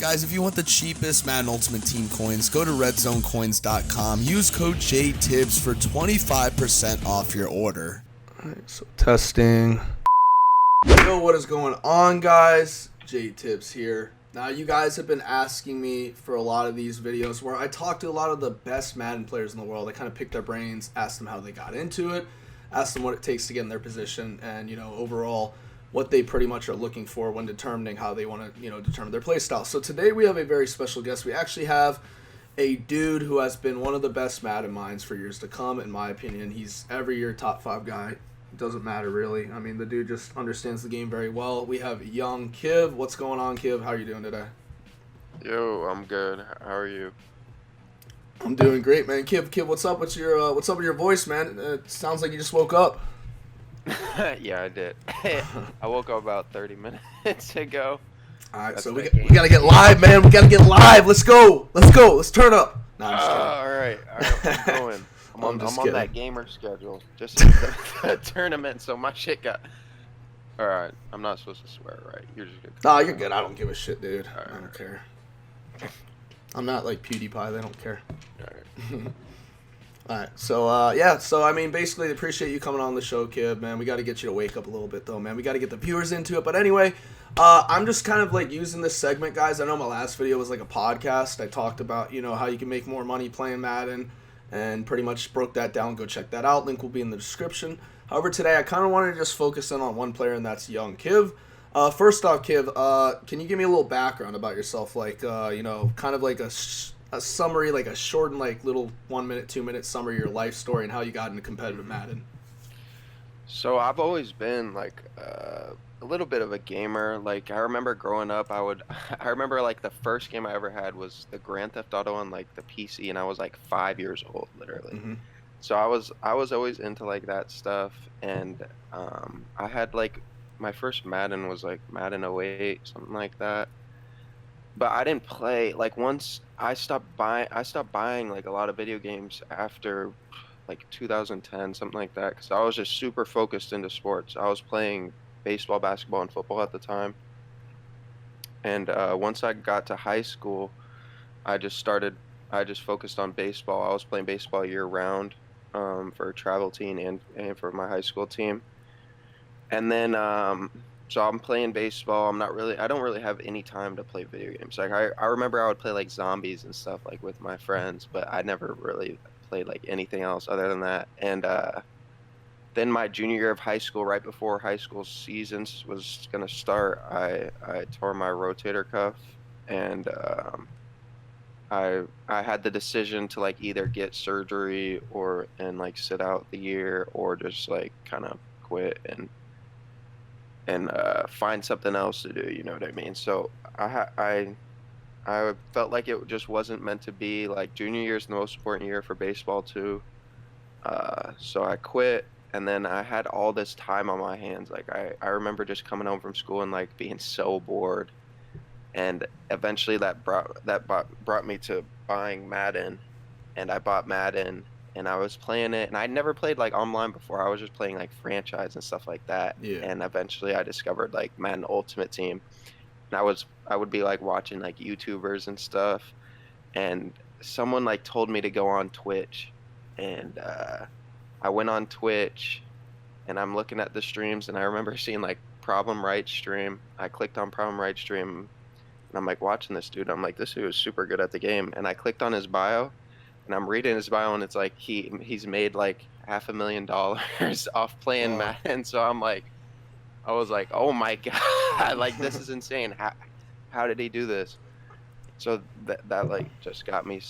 Guys, if you want the cheapest Madden Ultimate Team coins, go to redzonecoins.com. Use code JTibbs for 25% off your order. Alright, so testing. Yo, what is going on, guys? JTibbs here. Now, you guys have been asking me for a lot of these videos where I talk to a lot of the best Madden players in the world. I kind of pick their brains, ask them how they got into it, ask them what it takes to get in their position, and, overall what they pretty much are looking for when determining how they want to, determine their play style. So today we have a very special guest. We actually have a dude who has been one of the best Madden minds for years to come, in my opinion. He's every year top 5 guy. It doesn't matter, really. I mean, the dude just understands the game very well. We have young Kiv. What's going on, Kiv? How are you doing today? Yo, I'm good. How are you? I'm doing great, man. Kiv, what's up with your voice, man? It sounds like you just woke up. Yeah, I did. I woke up about 30 minutes ago. All right, so we got to get live, man. We got to get live. Let's go. Let's turn up. Nah, I'm just kidding. All right. I'm going. I'm on that gamer schedule. Just the tournament, so my shit got... All right. I'm not supposed to swear, right? You're just good. Nah, you're good. I don't give a shit, dude. Right. I don't care. I'm not like PewDiePie. They don't care. All right. Alright, so I mean, basically, appreciate you coming on the show, Kid, man. We got to get you to wake up a little bit, though, man. We got to get the viewers into it. But anyway, I'm just kind of like using this segment, guys. I know my last video was like a podcast. I talked about, how you can make more money playing Madden, and pretty much broke that down. Go check that out. Link will be in the description. However, today I kind of wanted to just focus in on one player, and that's young Kiv. First off, Kiv, can you give me a little background about yourself, like, kind of like a summary, like a short and like little 1 minute, 2 minute summary of your life story and how you got into competitive Madden? So I've always been like a little bit of a gamer. Like I remember growing up, I remember like the first game I ever had was the Grand Theft Auto on like the PC, and I was like 5 years old, literally. Mm-hmm. So I was always into like that stuff, and I had like my first Madden was like Madden 08, something like that. But I didn't play, like, once I stopped buying like a lot of video games after like 2010, something like that, because I was just super focused into sports. I was playing baseball, basketball, and football at the time. And once I got to high school, I just focused on baseball. I was playing baseball year round for a travel team and for my high school team. And then so I'm playing baseball. I don't really have any time to play video games. Like I remember I would play like zombies and stuff like with my friends, but I never really played like anything else other than that. And then my junior year of high school, right before high school seasons was gonna start, I tore my rotator cuff, and I had the decision to like either get surgery and like sit out the year, or just like kind of quit and find something else to do, you know what I mean? So I felt like it just wasn't meant to be. Like junior year is the most important year for baseball too. So I quit, and then I had all this time on my hands. Like I remember just coming home from school and like being so bored, and eventually that brought me to buying Madden, and I bought Madden. And I was playing it, and I'd never played like online before. I was just playing like franchise and stuff like that. Yeah. And eventually I discovered like Madden Ultimate Team. And I would be like watching like YouTubers and stuff, and someone like told me to go on Twitch, and I went on Twitch, and I'm looking at the streams, and I remember seeing like Problem Right stream. I clicked on Problem Right stream, and I'm like watching this dude. I'm like, this dude is super good at the game. And I clicked on his bio, and I'm reading his bio, and it's like he's made like $500,000 off playing Madden. So I was like, oh my god, like this is insane. How did he do this? So that like just got me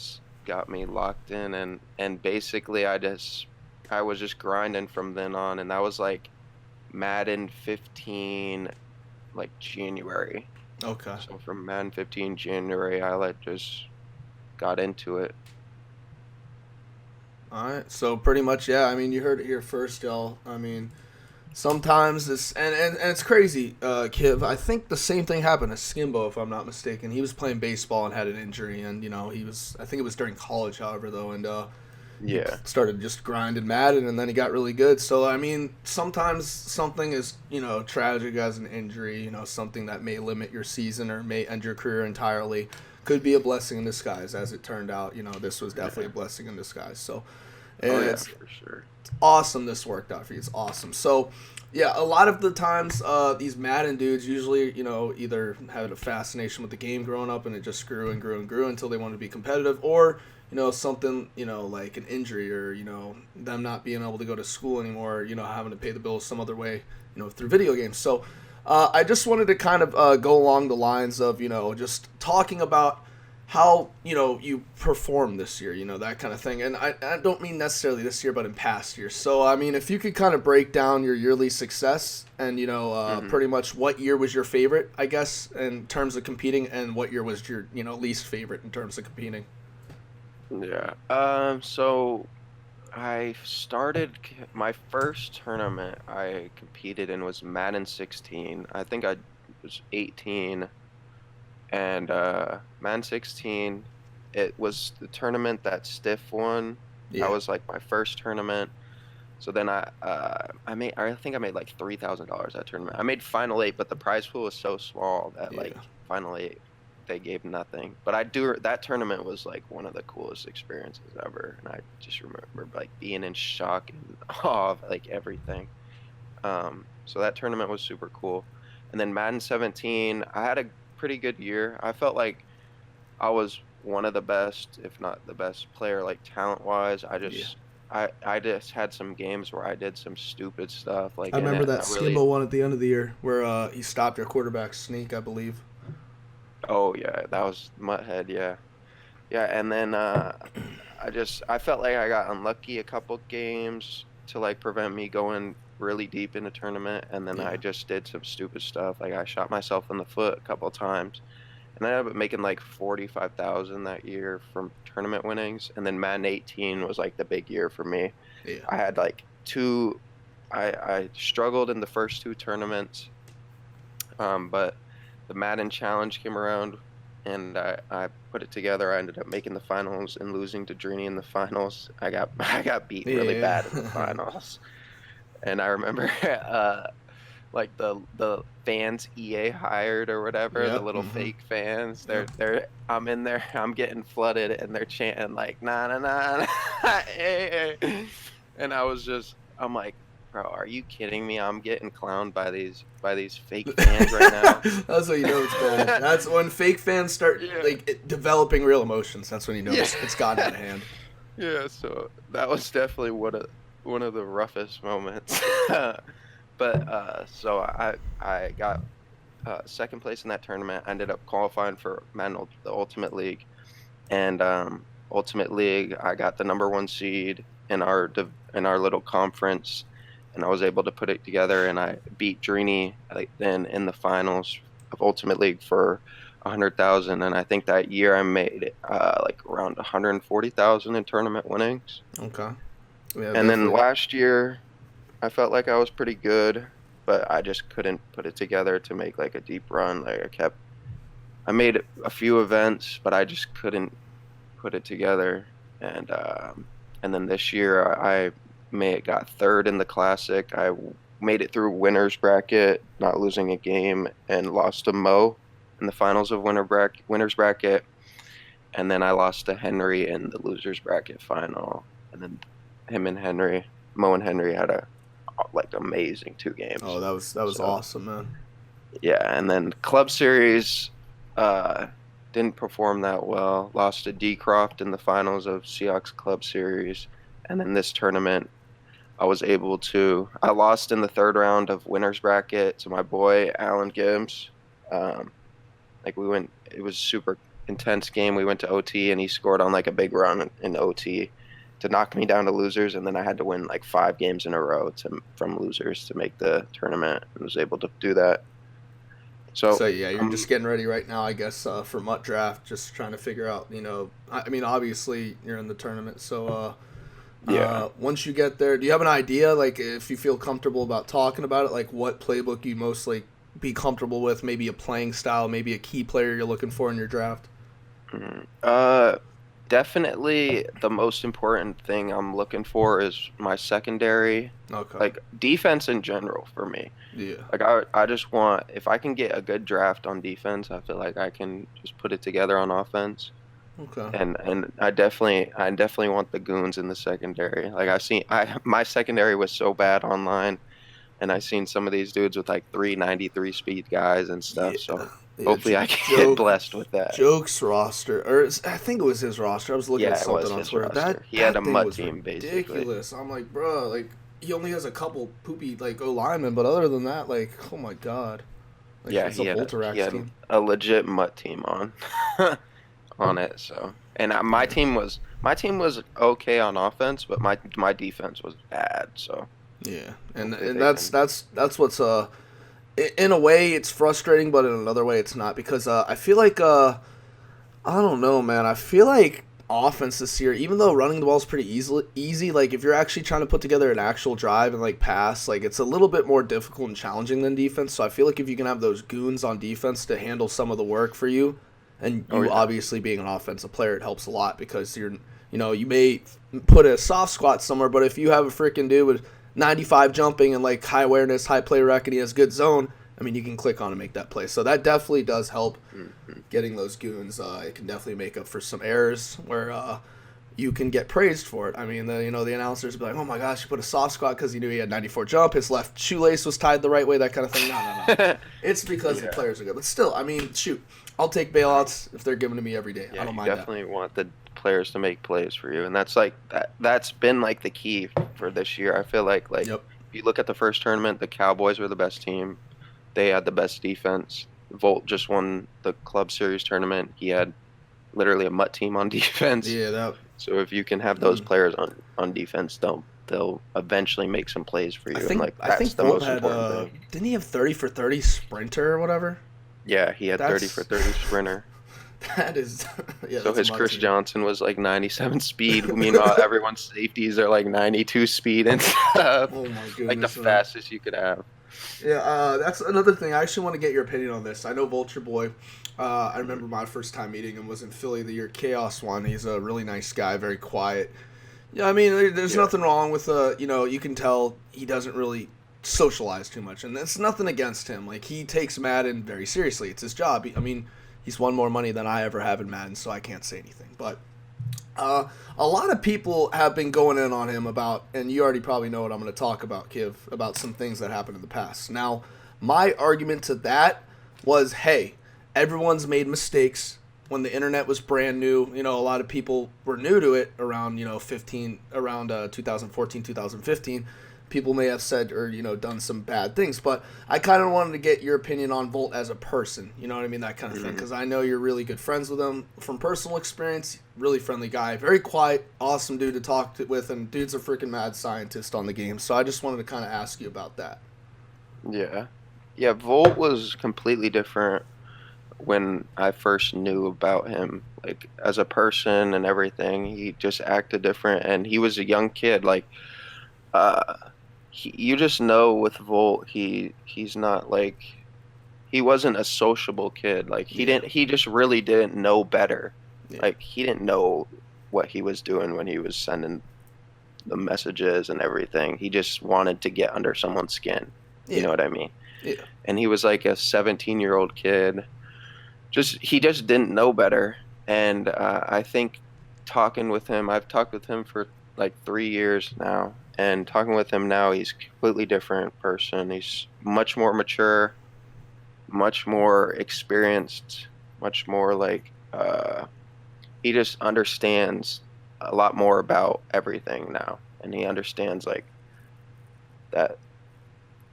locked in, and basically I was just grinding from then on, and that was like Madden 15, like January. Okay. So from Madden 15 January, I like just got into it. Alright, so pretty much, yeah, I mean, you heard it here first, y'all. I mean, sometimes this, and it's crazy, Kiv, I think the same thing happened to Skimbo, if I'm not mistaken. He was playing baseball and had an injury, and, I think it was during college, however, though, and he Yeah. started just grinding Madden, and then he got really good. So I mean, sometimes something is tragic as an injury, something that may limit your season or may end your career entirely, could be a blessing in disguise. As it turned out, this was definitely a blessing in disguise. So it's For sure. awesome this worked out for you. It's awesome. So yeah, a lot of the times these Madden dudes usually either had a fascination with the game growing up and it just grew and grew and grew until they wanted to be competitive, or something like an injury, or them not being able to go to school anymore, having to pay the bills some other way, through video games. So I just wanted to kind of go along the lines of just talking about how you performed this year, that kind of thing. And I don't mean necessarily this year, but in past years. So I mean, if you could kind of break down your yearly success and pretty much what year was your favorite, I guess, in terms of competing, and what year was your least favorite in terms of competing. Yeah. So I started my first tournament I competed in was Madden 16. I think I was 18, and Madden 16, it was the tournament that Stiff won. Yeah. That was like my first tournament. So then I think I made like $3,000 that tournament. I made Final Eight, but the prize pool was so small that like Final Eight they gave nothing. But that tournament was like one of the coolest experiences ever, and I just remember like being in shock and awe of like everything. So that tournament was super cool. And then Madden 17, I had a pretty good year. I felt like I was one of the best, if not the best player, like talent wise. I just had some games where I did some stupid stuff. Like I remember that Skimbo one at the end of the year where he stopped your quarterback sneak, I believe. Oh yeah, that was Mutthead. Yeah. And then I felt like I got unlucky a couple games to like prevent me going really deep in the tournament, and then I just did some stupid stuff. Like I shot myself in the foot a couple times, and I ended up making like 45,000 that year from tournament winnings. And then Madden 18 was like the big year for me. Yeah. I had like I struggled in the first two tournaments, but the Madden Challenge came around, and I put it together. I ended up making the finals and losing to Drini in the finals. I got beat really bad in the finals, and I remember like the fans EA hired or whatever, the little fake fans. I'm in there, I'm getting flooded, and they're chanting like nah nah nah, and I'm like, bro, are you kidding me? I'm getting clowned by these fake fans right now. That's when you know it's bad. That's when fake fans start developing real emotions. That's when you know it's gotten out of hand. Yeah, so that was definitely one of the roughest moments. But so I got second place in that tournament. I ended up qualifying for Madden the Ultimate League, and Ultimate League I got the #1 seed in our little conference, and I was able to put it together, and I beat Drini then in the finals of Ultimate League for 100,000, and I think that year I made like around 140,000 in tournament winnings. Okay. Yeah, and then last year I felt like I was pretty good, but I just couldn't put it together to make like a deep run. Like I made a few events, but I just couldn't put it together. And then this year I got third in the classic. I made it through winners bracket, not losing a game, and lost to Mo in the finals of winners bracket. And then I lost to Henry in the losers bracket final. And then Mo and Henry had a like amazing 2 games. Oh, that was awesome, man. Yeah, and then Club Series didn't perform that well. Lost to D Croft in the finals of Seahawks Club Series. And then this tournament I lost in the 3rd round of winners bracket to my boy Alan Gibbs. It was a super intense game. We went to OT, and he scored on like a big run in OT to knock me down to losers, and then I had to win like 5 games in a row from losers to make the tournament, and was able to do that. So yeah, you're just getting ready right now, I guess, for Mutt Draft, just trying to figure out, I mean, obviously you're in the tournament, so once you get there, do you have an idea, like, if you feel comfortable about talking about it, like what playbook you most like be comfortable with, maybe a playing style, maybe a key player you're looking for in your draft? Definitely the most important thing I'm looking for is my secondary, Okay. like defense in general for me. Yeah. Like I just want if I can get a good draft on defense, I feel like I can just put it together on offense. Okay. And I definitely want the goons in the secondary. Like I my secondary was so bad online and I seen some of these dudes with like 393 speed guys and Yeah. stuff. So Yeah. hopefully I can get blessed with that. Joke's roster, or I think it was his roster. I was looking at Yeah, it something was on his Twitter. roster. He had a That thing mud was team basically. ridiculous. I'm like, bro, like he only has a couple poopy like O linemen, but other than that, like, oh my god, like Yeah, it's a he Volterax had team. a legit mutt team on on it. So, and Yeah. my team was okay on offense, but my defense was bad. So Yeah, and hopefully and they that's can. that's what's in a way it's frustrating, but in another way it's not because I feel like I don't know, man. I feel like offense this year, even though running the ball is pretty easy, like if you're actually trying to put together an actual drive and like pass, like it's a little bit more difficult and challenging than defense. So I feel like if you can have those goons on defense to handle some of the work for you, and Oh you yeah, obviously being an offensive player, it helps a lot because you may put a soft squat somewhere, but if you have a freaking dude with 95 jumping and like high awareness, high play rec, and he has good zone, I mean, you can click on and make that play. So that definitely does help hmm getting those goons. It can definitely make up for some errors where you can get praised for it. I mean, the announcers be like, "Oh my gosh, you put a soft squat because you knew he had 94 jump, his left shoelace was tied the right way, that kind of thing." No, no, no. It's because the yeah. players are good. But still, I mean, shoot, I'll take bailouts if they're given to me every day. I Yeah, don't you mind that. definitely want the players to make plays for you, and that's like that's been like the key for this year. I feel like Yep. if you look at the first tournament, the Cowboys were the best team. They had the best defense. Volt just won the Club Series tournament. He had literally a mutt team on defense. Yeah, that. So if you can have those Mm. players on defense, they'll eventually make some plays for I you, and think like I that's think the Volt most had important thing. didn't he have 30 for 30 sprinter or whatever? Yeah, he had 30 for That's 30 sprinter. that is yeah, So that's a his mud Chris team. Johnson was like 97 speed. Meanwhile, everyone's safeties are like 92 speed and stuff. Oh my Like the goodness, man. fastest you could have. Yeah, that's another thing. I actually want to get your opinion on this. I know Vulture Boy. I Mhm. remember my first time meeting him was in Philly the year Chaos won. He's a really nice guy, very quiet. Yeah, I mean, there's Yeah. nothing wrong with you can tell he doesn't really socialize too much, and that's nothing against him. Like he takes Madden very seriously. It's his job. I mean, he's won more money than I ever have in Madden, so I can't say anything. But a lot of people have been going in on him about, and you already probably know what I'm going to talk about, Kiv, about some things that happened in the past. Now, my argument to that was, hey, everyone's made mistakes when the internet was brand new. A lot of people were new to it around, 2014, 2015. People may have said or done some bad things, but I kind of wanted to get your opinion on Volt as a person. You know what I mean, that kind of thing, Mhm. because I know you're really good friends with him from personal experience. Really friendly guy, very quiet, awesome dude to with, and dude's a freaking mad scientist on the game. So I just wanted to kind of ask you about that. Yeah. Yeah, Volt was completely different when I first knew about him. Like as a person and everything, he just acted different and he was a young kid. Like uh you just know with Volt he's not like he wasn't a sociable kid. Like Yeah, he just really didn't know better. yeah, Like he didn't know what he was doing when he was sending the messages and everything. He just wanted to get under someone's skin. You yeah, know what I mean? yeah. And he was like a 17-year-old kid. He just didn't know better. And I think I've talked with him for like 3 years now. And talking with him now, he's a completely different person. He's much more mature, much more experienced, much more like he just understands a lot more about everything now, and he understands like that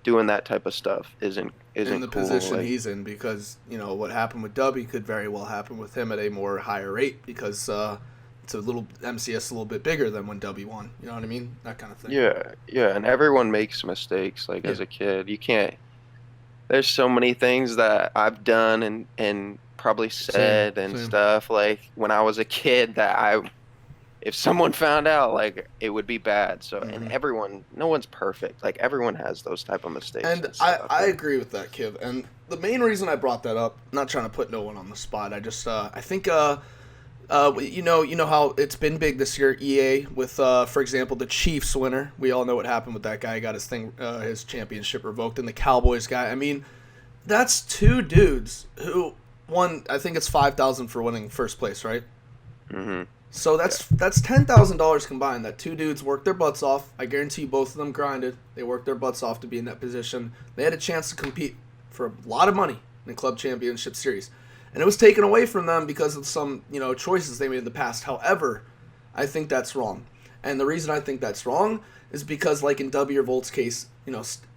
doing that type of stuff In isn't the cool. position Like he's in, because what happened with Dubby could very well happen with him at a more higher rate, because it's a little MCS a little bit bigger than when Dubby won. You know what I mean? That kind of thing. yeah, yeah, and everyone makes mistakes. Like Yeah. as a kid, you can't. There's so many things that I've done and probably Same. said and Same. stuff like when I was a kid that I if someone found out, like it would be bad. So, and Hmm. no one's perfect. Like everyone has those type of mistakes And and I, stuff. I And agree with that, Kiv. And the main reason I brought that up, not trying to put no one on the spot, I just I think You know how it's been big this year, EA, with, for example, the Chiefs winner. We all know what happened with that guy. He got his championship revoked, and the Cowboys guy. I mean, that's two dudes who won. I think it's 5,000 for winning first place, right? Mm-hmm. So that's $10,000 combined. That two dudes worked their butts off. I guarantee you, both of them grinded. They worked their butts off to be in that position. They had a chance to compete for a lot of money in the club championship series, and it was taken away from them because of some choices they made in the past. However, I think that's wrong, and the reason I think that's wrong is because, like in W or Volt's case,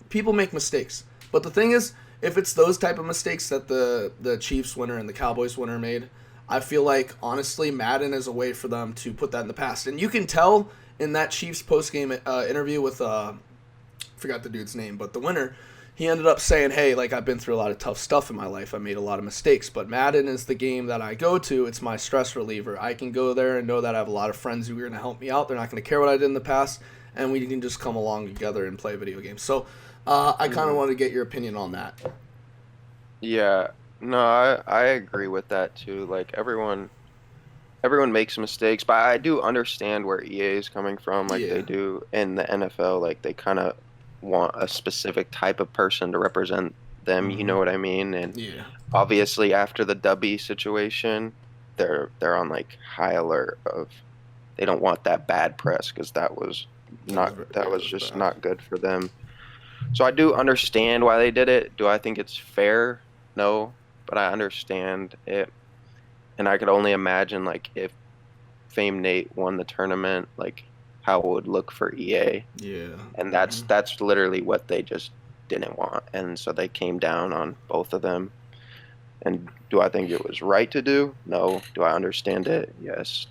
people make mistakes. But the thing is, if it's those type of mistakes that the Chiefs winner and the Cowboys winner made, I feel like, honestly, Madden is a way for them to put that in the past. And you can tell in that Chiefs post-game interview with, forgot the dude's name, but the winner, he ended up saying, hey, like, I've been through a lot of tough stuff in my life. I made a lot of mistakes. But Madden is the game that I go to. It's my stress reliever. I can go there and know that I have a lot of friends who are going to help me out. They're not going to care what I did in the past. And we can just come along together and play video games. So I kind of want to get your opinion on that. Yeah, no, I agree with that too. Like everyone makes mistakes, but I do understand where EA is coming from. Like they do in the NFL, like they kind of want a specific type of person to represent them. You know what I mean? And obviously after the Dubby situation, they're on like high alert of they don't want that bad press because that was just not good for them. So I do understand why they did it. Do I think it's fair? No, but I understand it, and I could only imagine like if Fame Nate won the tournament, like how it would look for EA. Yeah, and that's literally what they just didn't want, and so they came down on both of them. And do I think it was right to do? No. Do I understand it? Yes.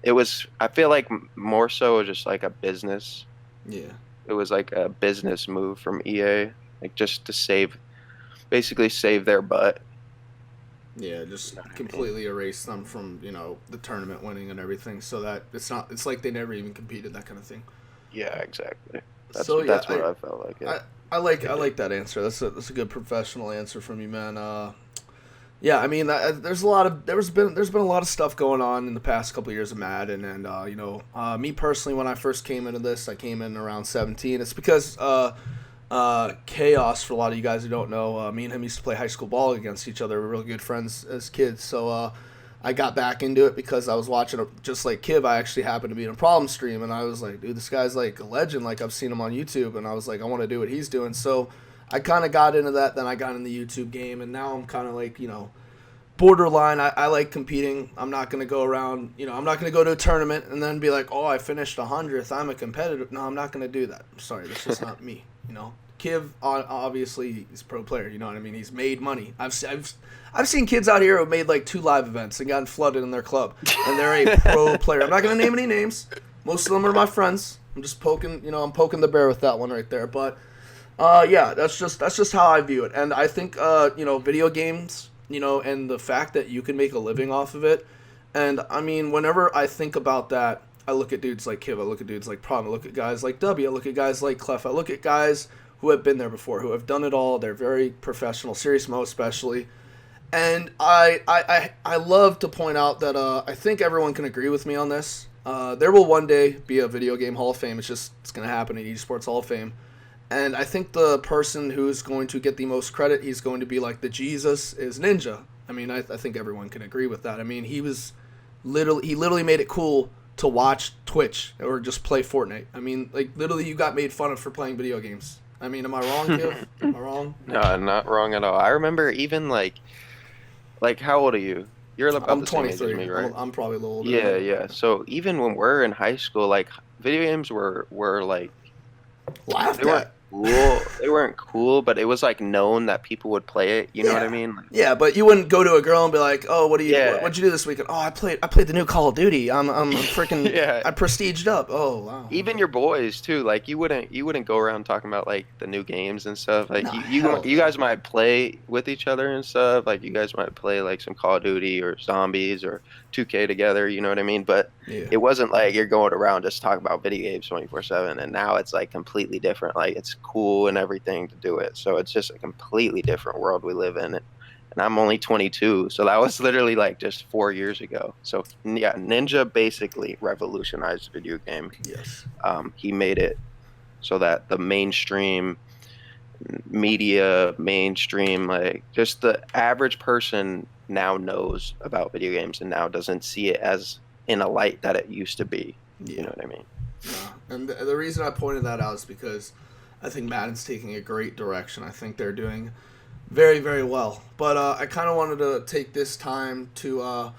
It was. I feel like more so just like a business. Yeah. It was like a business move from EA, like just to basically save their butt. Yeah, just completely erase them from, the tournament winning and everything, so that it's like they never even competed, that kind of thing. Yeah, exactly. That's what I felt like. I like that answer. That's a good professional answer from you, man. Yeah, I mean, there's been a lot of stuff going on in the past couple of years of Madden, and me personally, when I first came into this, I came in around 17. It's because Chaos, for a lot of you guys who don't know, me and him used to play high school ball against each other. We were really good friends as kids, so I got back into it because I was watching, just like Kiv, I actually happened to be in a problem stream, and I was like, dude, this guy's like a legend, like I've seen him on YouTube, and I was like, I want to do what he's doing, so I kind of got into that. Then I got in the YouTube game, and now I'm kind of like, borderline. I like competing. I'm not going to go around, I'm not going to go to a tournament and then be like, oh, I finished 100th. I'm a competitor. No, I'm not going to do that. I'm sorry. That's just not me, Kiv, obviously, he's a pro player. You know what I mean? He's made money. I've seen kids out here who made like 2 live events and gotten flooded in their club, and they're a pro player. I'm not going to name any names. Most of them are my friends. I'm just poking, I'm poking the bear with that one right there. But yeah, that's just how I view it. And I think, video games, and the fact that you can make a living off of it. And I mean, whenever I think about that, I look at dudes like Kiv, I look at dudes like Prom, I look at guys like W, I look at guys like Clef, I look at guys who have been there before, who have done it all. They're very professional, serious mo especially. And I love to point out that I think everyone can agree with me on this. There will one day be a video game Hall of Fame. It's going to happen in esports Hall of Fame. And I think the person who's going to get the most credit, he's going to be like the Jesus, is Ninja. I mean, I think everyone can agree with that. I mean, he literally made it cool to watch Twitch or just play Fortnite. I mean, like, literally you got made fun of for playing video games. I mean, am I wrong, Kiv? Am I wrong? No, not wrong at all. I remember even like how old are you? You're about I'm the same age 23. as me, right? I'm probably a little older. Yeah. So even when we're in high school, like video games were like Laughed they weren't at. cool. They weren't cool, but it was like known that people would play it. You know what I mean? Like, yeah, but you wouldn't go to a girl and be like, "Oh, what'd you do this weekend?" "Oh, I played the new Call of Duty. I'm freaking I prestiged up." "Oh, wow." Even your boys too. Like you wouldn't go around talking about like the new games and stuff. Like No, you guys might play with each other and stuff. Like you guys might play like some Call of Duty or Zombies or 2K together. You know what I mean? But it wasn't like you're going around just talking about video games 24/7. And now it's like completely different. Like it's cool and everything to do it. So it's just a completely different world we live in. and I'm only 22. So that was literally like just 4 years ago. So yeah, Ninja basically revolutionized video game. Yes. He made it so that the mainstream media, mainstream, like just the average person now knows about video games and now doesn't see it as in a light that it used to be. Yeah. You know what I mean? Yeah. And the reason I pointed that out is because I think Madden's taking a great direction. I think they're doing very, very well. But I kind of wanted to take this time to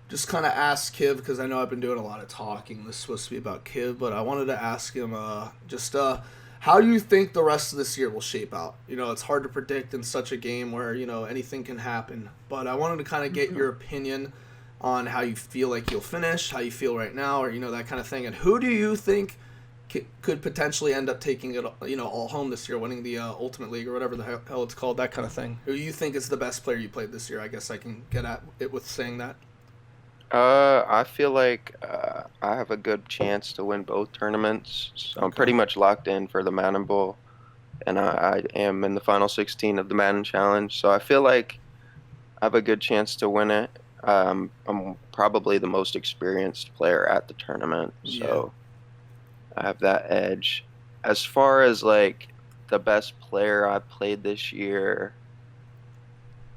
just kind of ask Kiv, because I know I've been doing a lot of talking. This is supposed to be about Kiv, but I wanted to ask him just how do you think the rest of this year will shape out? You know, it's hard to predict in such a game where, you know, anything can happen. But I wanted to kind of get your opinion on how you feel like you'll finish, how you feel right now, or, you know, that kind of thing. And who do you think could potentially end up taking it, you know, all home this year, winning the Ultimate League or whatever the hell it's called, that kind of thing? Who you think is the best player you played this year? I guess I can get at it with saying that. I feel like I have a good chance to win both tournaments. So I'm Okay. pretty much locked in for the Madden Bowl, and I am in the final 16 of the Madden Challenge. So I feel like I have a good chance to win it. I'm probably the most experienced player at the tournament, so I have that edge. As far as like the best player I played this year,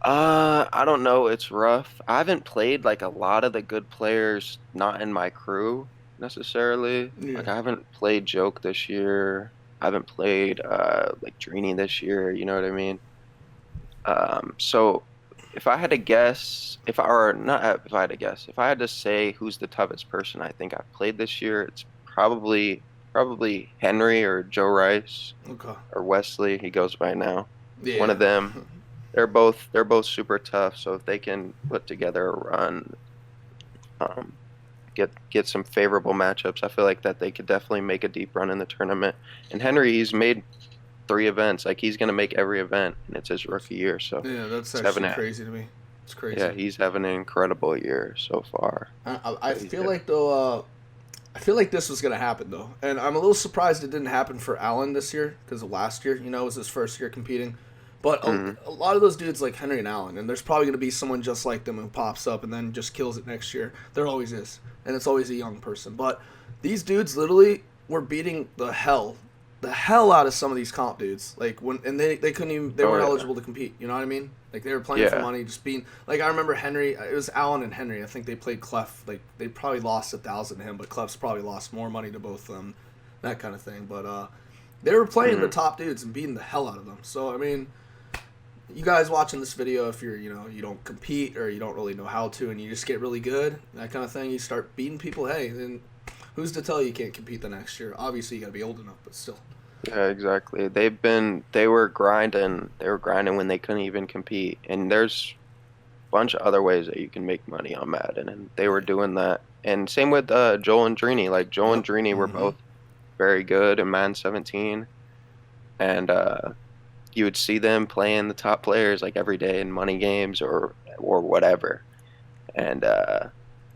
I don't know. It's rough. I haven't played like a lot of the good players not in my crew necessarily. Yeah. Like I haven't played Joke this year. I haven't played like Dreeny this year, you know what I mean? So if I had to guess, if I or not if I had to guess, if I had to say who's the toughest person I think I've played this year, it's probably Henry or Joe Rice Okay. or Wesley, he goes by now. Yeah. One of them. They're both super tough. So if they can put together a run, um, get some favorable matchups, I feel like that they could definitely make a deep run in the tournament. And Henry, he's made 3 events. Like he's gonna make every event, and it's his rookie year. So Yeah, that's he's actually having crazy to me. It's crazy. yeah, he's having an incredible year so far. I feel like though. I feel like this was gonna happen though, and I'm a little surprised it didn't happen for Allen this year because of last year. You know, it was his first year competing. But a lot of those dudes like Henry and Allen, and there's probably going to be someone just like them who pops up and then just kills it next year. There always is, and it's always a young person. But these dudes literally were beating the hell out of some of these comp dudes. Like they couldn't even, they weren't eligible to compete. You know what I mean? Like they were playing for money, just being like, I remember Henry. It was Allen and Henry. I think they played Clef. Like they probably lost 1,000 to him, but Clef's probably lost more money to both of them, that kind of thing. But they were playing the top dudes and beating the hell out of them. So I mean, you guys watching this video, if you're, you know, you don't compete or you don't really know how to and you just get really good, that kind of thing, you start beating people, hey, then who's to tell you can't compete the next year? Obviously, you got to be old enough, but still. Yeah, exactly. They were grinding when they couldn't even compete. And there's a bunch of other ways that you can make money on Madden, and they were doing that. And same with Joel and Dreeny. Like Joel and Dreeny were both very good in Madden 17, and you would see them playing the top players like every day in money games or whatever. And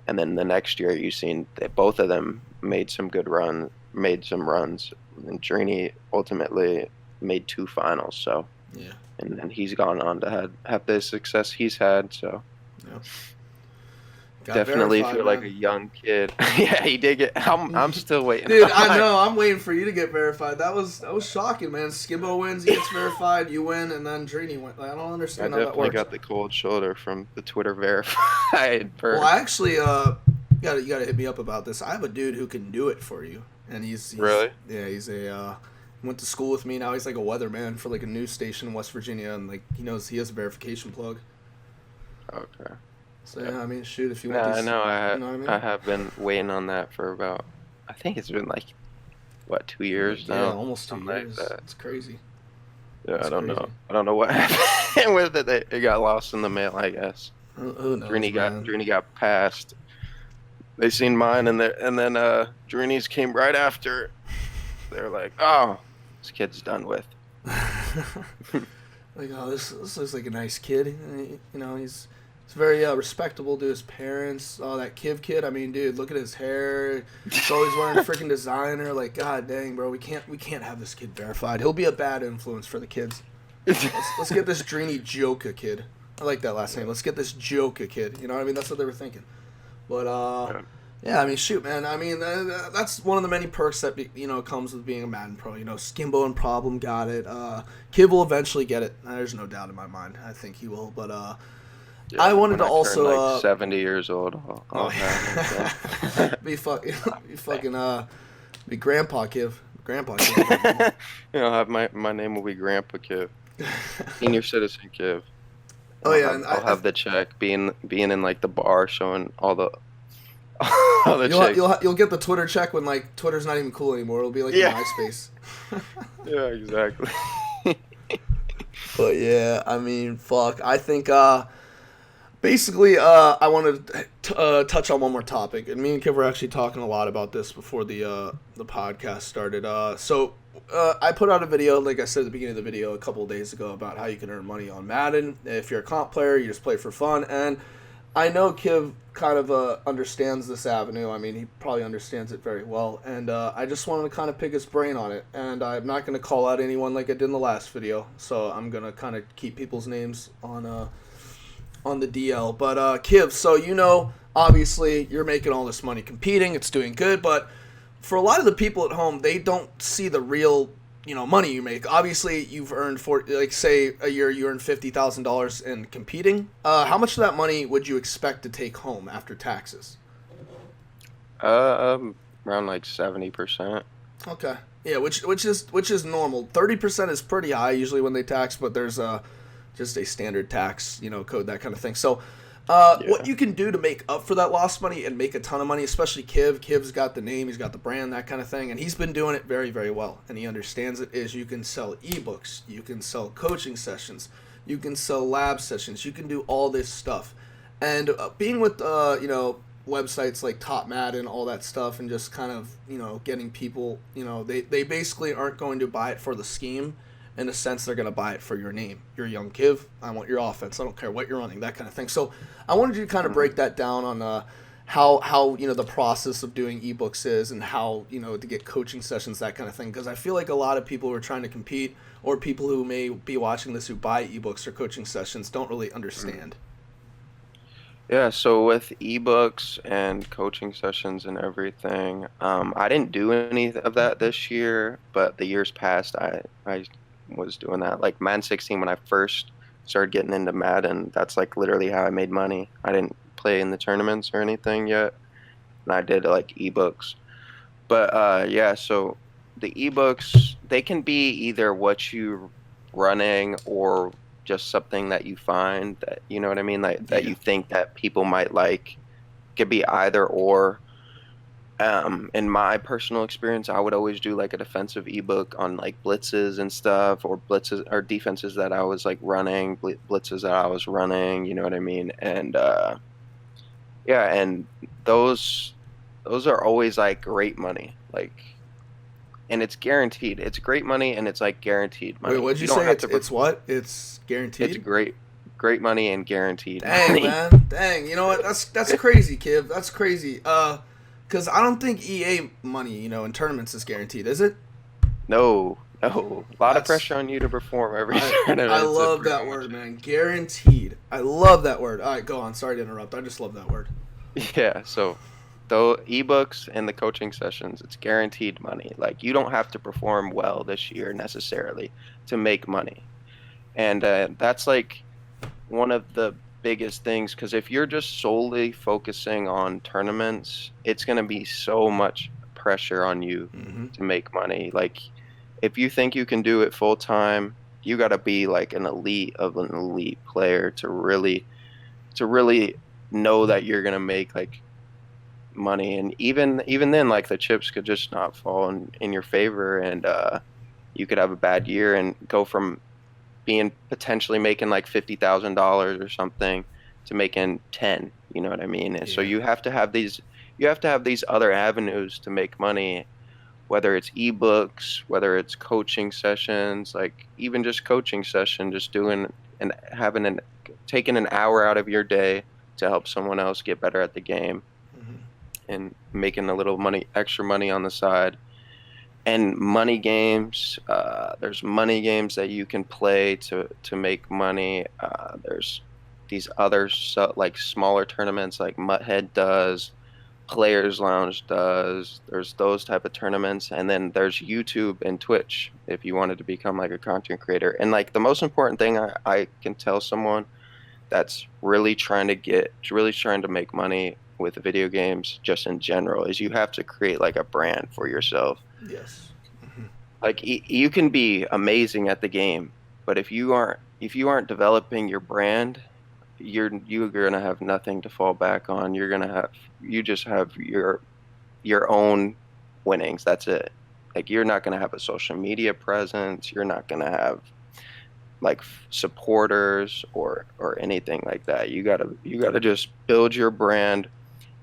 then the next year you seen that both of them made some runs, and Dreeny ultimately made 2 finals. So yeah, and he's gone on to have the success he's had. So yeah. Definitely feel like a young kid. Yeah, he did get. I'm still waiting. Dude, I know. I'm waiting for you to get verified. That was shocking, man. Skibbo wins, he gets verified, you win, and then Dreeny went. I don't understand how that works. I definitely got the cold shoulder from the Twitter verified. Well, actually, you gotta hit me up about this. I have a dude who can do it for you, and he's really. Yeah, he's went to school with me. Now he's like a weatherman for like a news station in West Virginia, and like he has a verification plug. Okay. So yeah, I mean, shoot, if you want. I know. I have been waiting on that for about. I think it's been like, what, 2 years now? Yeah, almost 2 years. Like that. It's crazy. Yeah, I don't know. I don't know what happened with it. It got lost in the mail, I guess. Who knows, Dreeny got passed. They seen mine, and then Dreeny's came right after. They're like, "Oh, this kid's done with." Like, oh, this looks like a nice kid. You know, he's very respectable to his parents. Oh, that Kiv kid. I mean, dude, look at his hair. He's always wearing freaking designer. Like, god dang, bro, we can't have this kid verified. He'll be a bad influence for the kids. Let's get this Dreeny Joka kid. I like that last name. Let's get this Joker kid. You know what I mean? That's what they were thinking. But yeah, I mean, shoot, man. I mean, that's one of the many perks that comes with being a Madden pro. Skimbo and Problem got it. Kiv will eventually get it. There's no doubt in my mind. I think he will. But Yeah, I wanted to when I also turn, like 70 years old. be Grandpa Kiv. Grandpa Kiv. Have my name will be Grandpa Kiv, senior citizen Kiv. Oh yeah, I'll have the check being in like the bar showing all the you'll get the Twitter check when like Twitter's not even cool anymore. It'll be like MySpace. Yeah, exactly. But yeah, I mean, fuck. I think basically I wanted to touch on one more topic, and me and Kiv were actually talking a lot about this before the podcast started. So I put out a video, like I said at the beginning of the video, a couple of days ago about how you can earn money on Madden. If you're a comp player, you just play for fun, and I know Kiv kind of understands this avenue. I mean, he probably understands it very well, and I just wanted to kind of pick his brain on it. And I'm not going to call out anyone like I did in the last video, so I'm going to kind of keep people's names on the DL. But Kiv, so obviously you're making all this money competing. It's doing good, but for a lot of the people at home, they don't see the real money you make. Obviously, you've earned say a year you earn $50,000 in competing. How much of that money would you expect to take home after taxes? Around like 70%. Okay. Yeah, which is normal. 30% is pretty high usually when they tax, but there's just a standard tax, code, that kind of thing. So what you can do to make up for that lost money and make a ton of money, especially Kiv. Kiv's got the name, he's got the brand, that kind of thing, and he's been doing it very, very well, and he understands it, is you can sell ebooks, you can sell coaching sessions, you can sell lab sessions, you can do all this stuff. And being with, websites like Top Madden, all that stuff, and just kind of, getting people, they basically aren't going to buy it for the scheme. In a sense, they're going to buy it for your name. You're young Kiv. I want your offense. I don't care what you're running, that kind of thing. So I wanted you to kind of break that down on how the process of doing ebooks is, and how, to get coaching sessions, that kind of thing. Because I feel like a lot of people who are trying to compete, or people who may be watching this who buy ebooks or coaching sessions, don't really understand. Yeah, so with ebooks and coaching sessions and everything, I didn't do any of that this year, but the years past, I was doing that. Like Madden 16, when I first started getting into Madden, that's like literally how I made money. I didn't play in the tournaments or anything yet, and I did like ebooks. But yeah, so the ebooks, they can be either what you running or just something that you find that, you know what I mean, that you think that people might like. Could be either or. In my personal experience, I would always do like a defensive ebook on like blitzes and stuff, or blitzes or defenses that I was like running, blitzes that I was running, you know what I mean? And yeah, and those are always like great money, like, and it's guaranteed. It's great money, and it's like guaranteed money. Wait, what'd you say? It's what? It's guaranteed? It's great money and guaranteed Dang, money. Man. Dang. You know what? That's crazy, Kiv. That's crazy. Because I don't think EA money, in tournaments is guaranteed, is it? No. A lot of pressure on you to perform every tournament. I love that word, man. Guaranteed. I love that word. All right, go on. Sorry to interrupt. I just love that word. Yeah, so the ebooks and the coaching sessions, it's guaranteed money. Like, you don't have to perform well this year necessarily to make money. And that's like one of the biggest things, because if you're just solely focusing on tournaments, it's going to be so much pressure on you to make money. Like, if you think you can do it full time, you got to be like an elite of an elite player to really know that you're going to make like money. And even then, like, the chips could just not fall in your favor, and you could have a bad year and go from being potentially making like $50,000 or something to making 10, you know what I mean? And so you have to have these other avenues to make money, whether it's ebooks, whether it's coaching sessions, like even just coaching session, just doing and taking an hour out of your day to help someone else get better at the game, and making a little extra money on the side. And money games, there's money games that you can play to make money. There's these other like smaller tournaments like Mutthead does, Players Lounge does. There's those type of tournaments, and then there's YouTube and Twitch if you wanted to become like a content creator. And like the most important thing I can tell someone that's really trying to make money with video games just in general is you have to create like a brand for yourself. Yes. Like you can be amazing at the game, but if you aren't developing your brand, you're gonna have nothing to fall back on. You just have your own winnings. That's it. Like you're not gonna have a social media presence. You're not gonna have like supporters or anything like that. You gotta just build your brand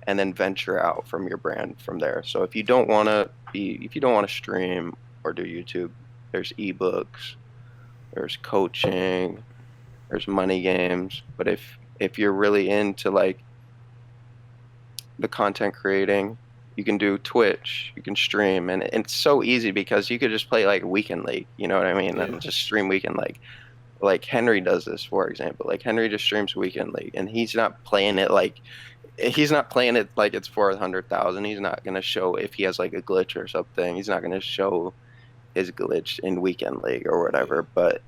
and then venture out from your brand from there. So if you don't want to stream or do YouTube, there's ebooks, there's coaching, there's money games. But if you're really into like the content creating, you can do Twitch, you can stream, and it's so easy because you could just play like Weekend League, you know what I mean? Yeah. And just stream Weekend League. Like Henry does this, for example. Like Henry just streams Weekend League, and he's not playing it like it's for 100,000. He's not gonna show if he has like a glitch or something. He's not gonna show his glitch in Weekend League or whatever. But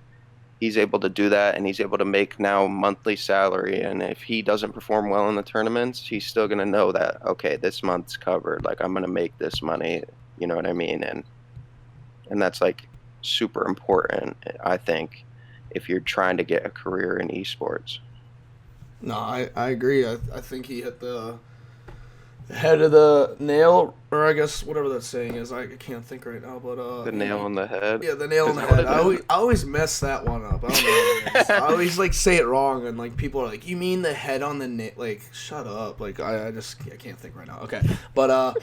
he's able to do that, and he's able to make now monthly salary. And if he doesn't perform well in the tournaments, he's still gonna know that, okay, this month's covered. Like I'm gonna make this money. You know what I mean? And that's like super important, I think, if you're trying to get a career in esports. No, I agree. I think he hit the head of the nail, or I guess whatever that saying is. I can't think right now, but the nail on the head. Yeah, the nail on the head. I always mess that one up. I don't know what it is. I always like say it wrong, and like people are like, "You mean the head on the nail?" Like, shut up. Like I can't think right now. Okay, but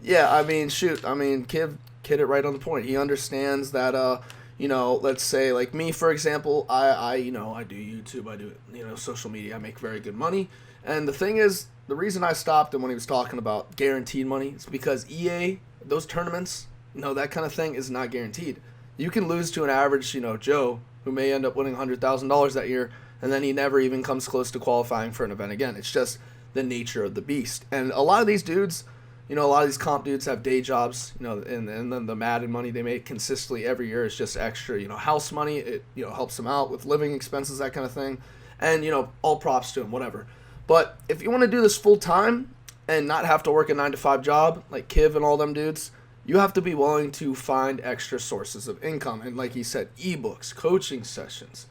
yeah. I mean, shoot. I mean, Kiv hit it right on the point. He understands that. You know, let's say like me, for example, I do YouTube, I do, social media. I make very good money. And the thing is, the reason I stopped him when he was talking about guaranteed money is because EA, those tournaments, that kind of thing is not guaranteed. You can lose to an average, Joe, who may end up winning $100,000 that year, and then he never even comes close to qualifying for an event again. It's just the nature of the beast. And a lot of these dudes, a lot of these comp dudes have day jobs, and then the Madden money they make consistently every year is just extra, house money. It, helps them out with living expenses, that kind of thing. And, all props to them, whatever. But if you want to do this full time and not have to work a 9-to-5 job like Kiv and all them dudes, you have to be willing to find extra sources of income. And like he said, ebooks, coaching sessions,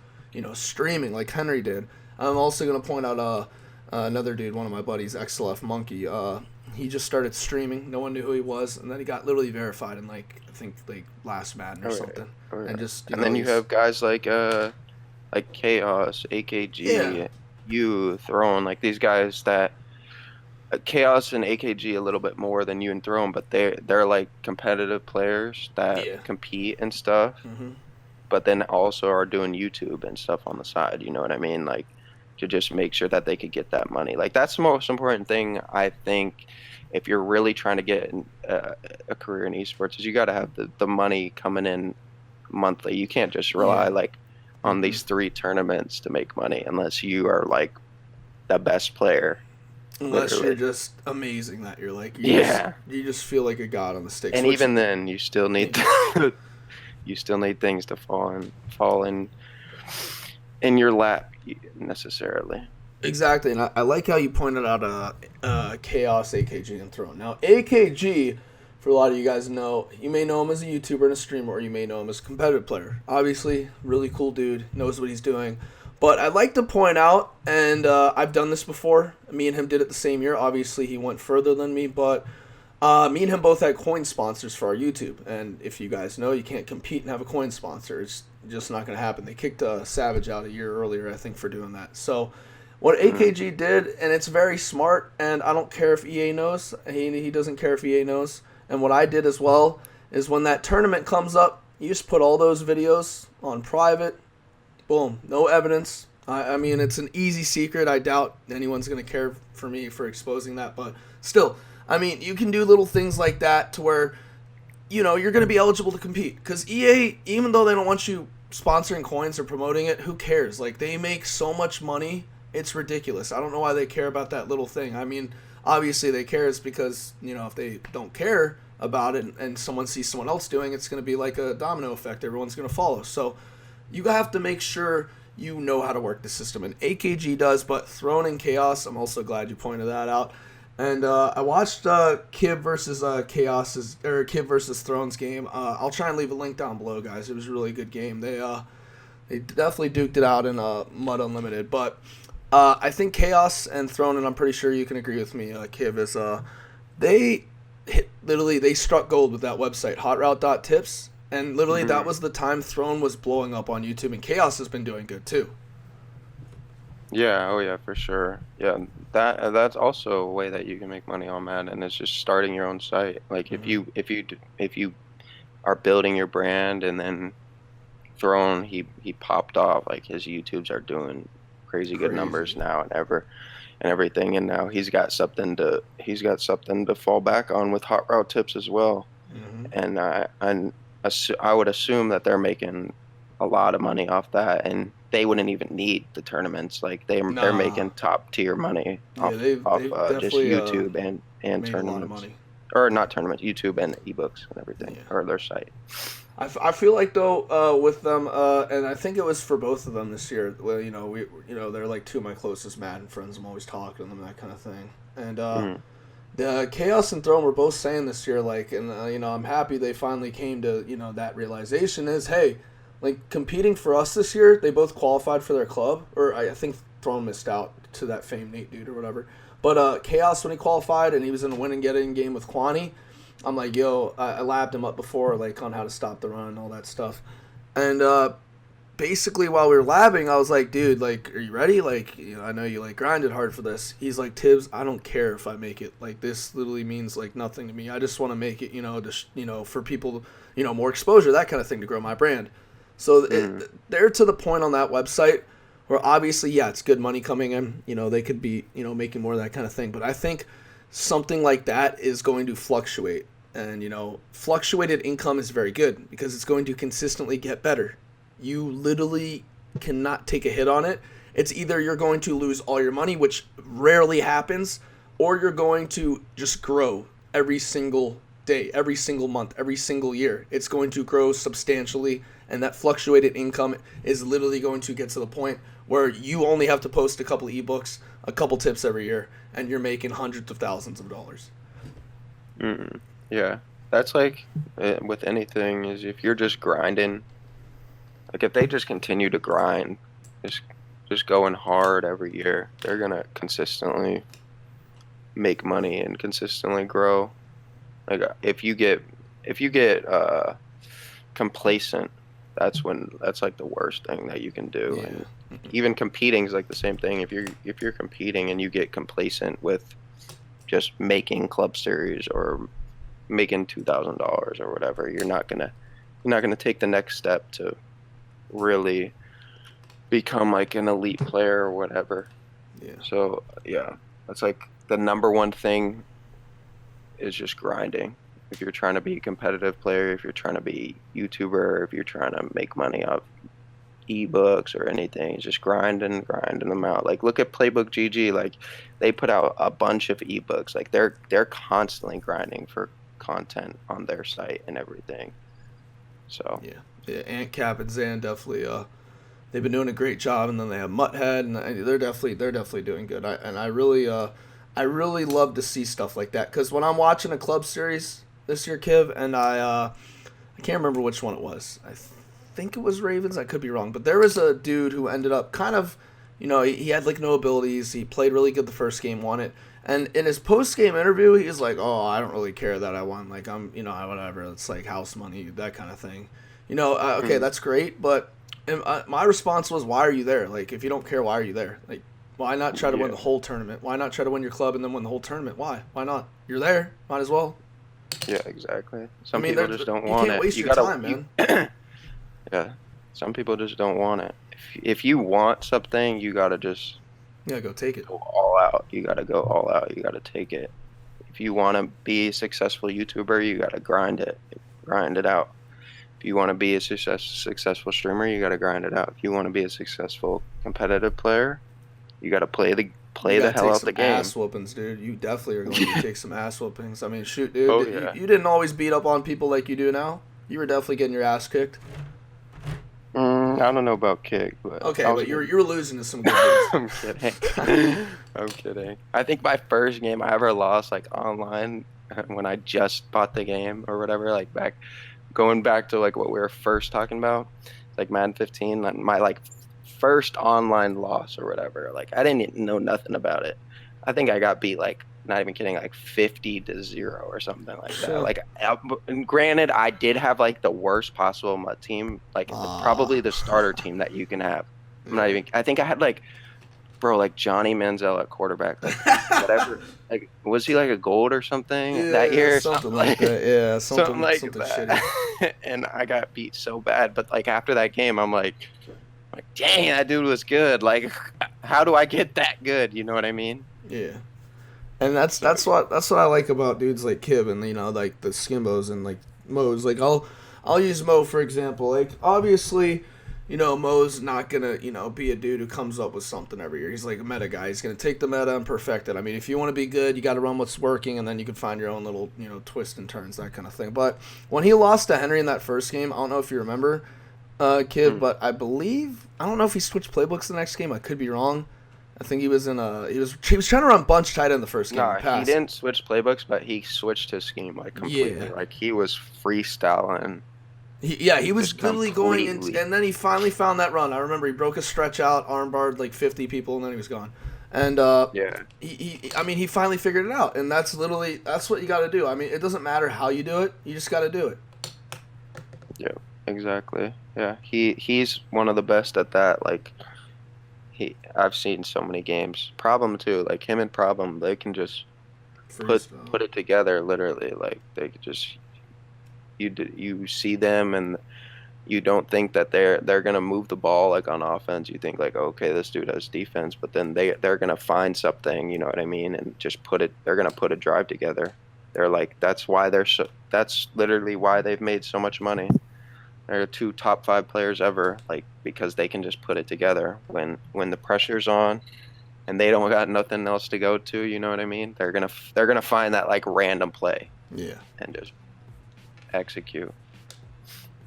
streaming like Henry did. I'm also going to point out another dude, one of my buddies, XLF Monkey. He just started streaming. No one knew who he was, and then he got literally verified in I think last Madden or something. Right. And just then you have guys like Chaos, AKG, you Throne, like these guys that Chaos and AKG a little bit more than you and Throne, but they're like competitive players that compete and stuff. Mm-hmm. But then also are doing YouTube and stuff on the side. You know what I mean? Like, to just make sure that they could get that money. Like that's the most important thing, I think, if you're really trying to get a career in esports, is you got to have the money coming in monthly. You can't just rely like on these 3 tournaments to make money unless you are like the best player. Unless you're just amazing, that you're like you just feel like a god on the sticks. And even then, you still need things to fall in your lap necessarily. Exactly, and I like how you pointed out Chaos, AKG, and Throne. Now, AKG, for a lot of you guys know, you may know him as a YouTuber and a streamer, or you may know him as a competitive player. Obviously, really cool dude, knows what he's doing. But I'd like to point out, and I've done this before, me and him did it the same year. Obviously, he went further than me, but me and him both had coin sponsors for our YouTube. And if you guys know, you can't compete and have a coin sponsor. It's just not going to happen. They kicked Savage out a year earlier, I think, for doing that. So what AKG did, and it's very smart, and I don't care if EA knows. He doesn't care if EA knows. And what I did as well is when that tournament comes up, you just put all those videos on private. Boom. No evidence. I mean, it's an easy secret. I doubt anyone's going to care for me for exposing that. But still, I mean, you can do little things like that to where, you're going to be eligible to compete. Because EA, even though they don't want you sponsoring coins or promoting it, who cares? Like, they make so much money It's ridiculous. I don't know why they care about that little thing. I mean, obviously they care is because, if they don't care about it and someone sees someone else doing it, it's going to be like a domino effect. Everyone's going to follow. So you have to make sure you know how to work the system. And AKG does, but Throne and Chaos, I'm also glad you pointed that out. And I watched Kiv versus Kiv versus Throne's game. I'll try and leave a link down below, guys. It was a really good game. They definitely duked it out in Mud Unlimited. But I think Chaos and Throne, and I'm pretty sure you can agree with me, Kiv, is they struck gold with that website, hotroute.tips. And literally that was the time Throne was blowing up on YouTube, and Chaos has been doing good too. Yeah, oh yeah, for sure. Yeah, that's also a way that you can make money on Madden, and it's just starting your own site. Like if you are building your brand, and then Throne, he popped off. Like his YouTubes are doing crazy good numbers now, and everything, and now he's got something to fall back on with Hot Route Tips as well. And I would assume that they're making a lot of money off that, and they wouldn't even need the tournaments. Like they're making top tier money off just YouTube and tournaments. A lot of money. Or not tournaments, YouTube and eBooks and everything, or their site. I feel like though with them, and I think it was for both of them this year. Well, they're like two of my closest Madden friends. I'm always talking to them, that kind of thing. And the Chaos and Throne were both saying this year, like, and I'm happy they finally came to that realization is, hey, like competing for us this year, they both qualified for their club, or I think Throne missed out to that famed Nate dude or whatever. But Chaos, when he qualified and he was in a win and getting game with Kwani, I'm like, yo, I labbed him up before, like on how to stop the run and all that stuff. And basically while we were labbing, I was like, dude, like, are you ready? Like, I know you like grinded hard for this. He's like, Tibbs, I don't care if I make it. Like, this literally means like nothing to me. I just want to make it, for people, more exposure, that kind of thing, to grow my brand. So they're to the point on that website where obviously, yeah, it's good money coming in. They could be, making more of that kind of thing. But I think something like that is going to fluctuate. And, fluctuated income is very good because it's going to consistently get better. You literally cannot take a hit on it. It's either you're going to lose all your money, which rarely happens, or you're going to just grow every single day, every single month, every single year. It's going to grow substantially, and that fluctuated income is literally going to get to the point where you only have to post a couple ebooks, a couple tips every year, and you're making hundreds of thousands of dollars. Yeah, that's like with anything, is if you're just grinding, like if they just continue to grind, just going hard every year, they're gonna consistently make money and consistently grow. Like if you get complacent, that's like the worst thing that you can do. Yeah. And even competing is like the same thing. If you're competing and you get complacent with just making club series or making $2,000 or whatever, you're not gonna take the next step to really become like an elite player or whatever. Yeah. So yeah, that's like the number one thing is just grinding. If you're trying to be a competitive player, if you're trying to be a YouTuber, if you're trying to make money off ebooks or anything, just grinding them out. Like look at Playbook GG, like they put out a bunch of ebooks. Like they're constantly grinding for content on their site and everything. So yeah, Ant Cap and Zan definitely they've been doing a great job, and then they have Mutthead, and they're definitely doing good. I really love to see stuff like that, because when I'm watching a club series this year, Kiv, and I can't remember which one it was. I think it was Ravens. I could be wrong, but there was a dude who ended up kind of, he had like no abilities. He played really good the first game, won it. And in his post-game interview, he's like, oh, I don't really care that I won. Like, I'm, whatever. It's like house money, that kind of thing. Okay, that's great. But my response was, why are you there? Like, if you don't care, why are you there? Like, why not try to win the whole tournament? Why not try to win your club and then win the whole tournament? Why? Why not? You're there. Might as well. Yeah, exactly. Some people just don't want it. You can't waste your time, man. Yeah. Some people just don't want it. If you want something, you got to just... Yeah, go take it. Go all out. You got to go all out. You got to take it. If you want to be a successful YouTuber, you got to grind it. Grind it out. If you want to be a successful streamer, you got to grind it out. If you want to be a successful competitive player, You got to play the hell out the game. Ass whoopings, dude. You definitely are going to take some ass whoopings. I mean, shoot, dude. Oh, yeah. You didn't always beat up on people like you do now. You were definitely getting your ass kicked. I don't know about kick, but okay, but you were losing to some good dudes. I'm kidding. I'm kidding. I think my first game I ever lost, like online, when I just bought the game or whatever, like going back to like what we were first talking about, like Madden 15, my like first online loss or whatever. Like I didn't know nothing about it. I think I got beat like, not even kidding, like 50-0 or something like that. Like, and granted, I did have like the worst possible MUT team, like probably the starter team that you can have. I'm not even. I think I had like, bro, like Johnny Manziel at quarterback, like whatever. Like, was he like a gold or something that year? Something like that. Yeah, something like that. Shitty. And I got beat so bad. But like after that game, I'm like, dang, that dude was good. Like, how do I get that good? You know what I mean? Yeah. And that's what I like about dudes like Kiv and, you know, like the Skimbos and like Mo's. Like I'll use Mo for example. Like obviously, you know, Mo's not gonna, you know, be a dude who comes up with something every year. He's like a meta guy. He's gonna take the meta and perfect it. I mean, if you want to be good, you got to run what's working, and then you can find your own little, you know, twists and turns, that kind of thing. But when he lost to Henry in that first game, I don't know if you remember, Kiv, but I don't know if he switched playbooks the next game. I could be wrong. I think he was trying to run bunch tight in the first game. No, he didn't switch playbooks, but he switched his scheme like completely. Yeah. Like he was freestyling. He was literally going in, and then he finally found that run. I remember he broke a stretch out, armbarred like 50 people, and then he was gone. And he finally figured it out, and that's what you got to do. I mean, it doesn't matter how you do it, you just got to do it. Yeah, exactly. Yeah, he's one of the best at that. Like. I've seen so many games. Problem too, like him and Problem, they can just put it together literally. Like they could just you see them and you don't think that they're gonna move the ball like on offense. You think like, okay, this dude has defense, but then they're gonna find something, you know what I mean, and just they're gonna put a drive together. They're like that's literally why they've made so much money. They're 2 top 5 players ever, like because they can just put it together when the pressure's on, and they don't got nothing else to go to. You know what I mean? They're gonna find that like random play, and just execute.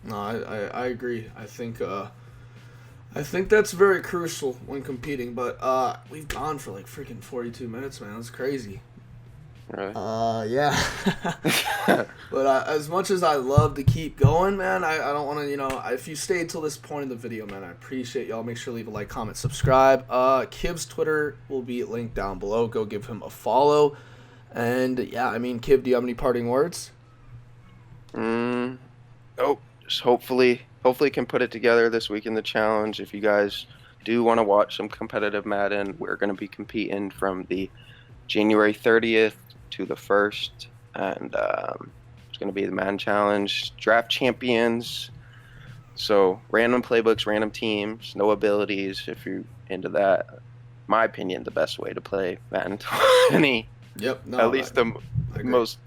No, I agree. I think that's very crucial when competing. But we've gone for like freaking 42 minutes, man. That's crazy. Really? Yeah. But as much as I love to keep going, man, I don't want to, you know, if you stayed till this point in the video, man, I appreciate y'all. Make sure to leave a like, comment, subscribe. Kiv's Twitter will be linked down below. Go give him a follow. And yeah, I mean, Kiv, do you have any parting words? Oh, just hopefully can put it together this week in the challenge. If you guys do want to watch some competitive Madden, we're going to be competing from the January 30th to the 1st, and it's going to be the Madden Challenge, draft champions, so random playbooks, random teams, no abilities. If you're into that, my opinion, the best way to play Madden 20. Yep. No, at least the most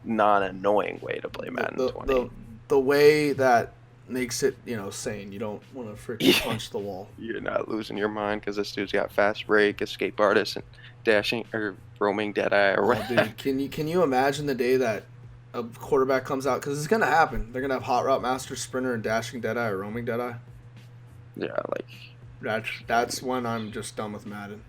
non-annoying way to play Madden 20. The way that makes it, you know, sane. You don't want to freaking punch the wall. You're not losing your mind because this dude's got fast break, escape artist, and dashing or roaming deadeye or whatever. Dude, can you imagine the day that a quarterback comes out? Because it's gonna happen. They're gonna have hot route master, sprinter, and dashing deadeye or roaming deadeye. Yeah, like that's when I'm just done with Madden.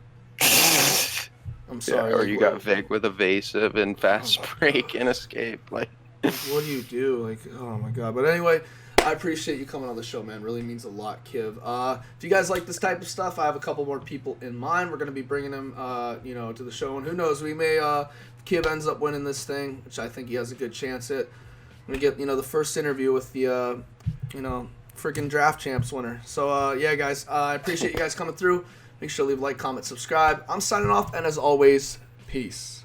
I'm sorry. Yeah, or you got Vic with evasive and fast break and escape. Like, what do you do? Like, oh my god. But anyway, I appreciate you coming on the show, man. Really means a lot, Kiv. If you guys like this type of stuff, I have a couple more people in mind. We're going to be bringing them, you know, to the show. And who knows, we may, Kiv ends up winning this thing, which I think he has a good chance at. I'm going to get, you know, the first interview with the, you know, freaking draft champs winner. So, yeah, guys, I appreciate you guys coming through. Make sure to leave a like, comment, subscribe. I'm signing off, and as always, peace.